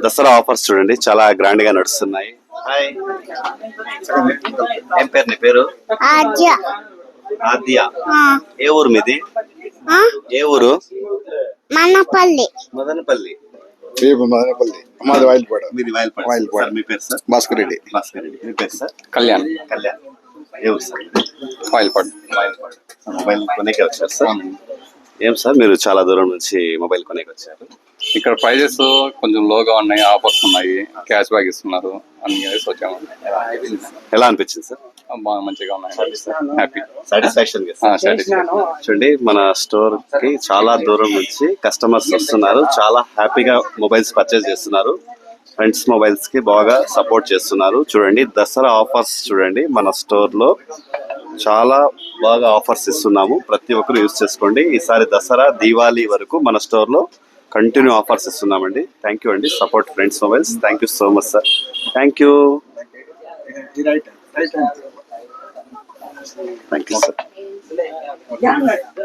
Dasara offers చూడండి చాలా grand గా నడుస్తున్నాయి. హాయ్, ఏం పేరు నీ పేరు? ఆద్య. ఆద్య. ఏ ఊరు మీది? ఏ ఊరు? మనపల్లి. మదనపల్లి. మదనపల్లి మాది వాయిల్పాడ. మీది వాయిల్పాడ. సార్, మీ పేరు సార్? భాస్కర్ రెడ్డి. భాస్కర్ రెడ్డి. మీ పేరు సార్? కళ్యాణ్. కళ్యాణ్. ఏ ఊరు సార్? వాయిల్పాడ్. వాయిల్పాడ. మొబైల్ కొనేకే వచ్చారు సార్? ఏం సార్ మీరు చాలా దూరం నుంచి మొబైల్ కొనేకి వచ్చారు? ఇక్కడ ప్రైజెస్ కొంచెం లోగా ఉన్నాయి, ఆఫర్స్ ఉన్నాయి, క్యాష్ బ్యాక్ ఇస్తున్నారు, అన్ని వేసి వచ్చాము. ఎలా అనిపించింది సార్? బాగా మంచిగా ఉన్నాయి, హ్యాపీ, సాటిస్ఫాక్షన్. చూడండి మన స్టోర్ కి చాలా దూరం నుంచి కస్టమర్స్ వస్తున్నారు, చాలా హ్యాపీగా మొబైల్స్ పర్చేస్ చేస్తున్నారు. ఫ్రెండ్స్ మొబైల్స్ కి బాగా సపోర్ట్ చేస్తున్నారు. చూడండి దసరా ఆఫర్స్ చూడండి, మన స్టోర్ లో చాలా బాగా ఆఫర్స్ ఇస్తున్నాము. ప్రతి ఒక్కరు యూజ్ చేసుకోండి. ఈసారి దసరా దీవాళీ వరకు మన స్టోర్ లో కంటిన్యూ ఆఫర్స్ ఇస్తున్నామండి. థ్యాంక్ యూ అండి. Support friends mobiles. Thank you so much sir. Thank you. Thank you sir.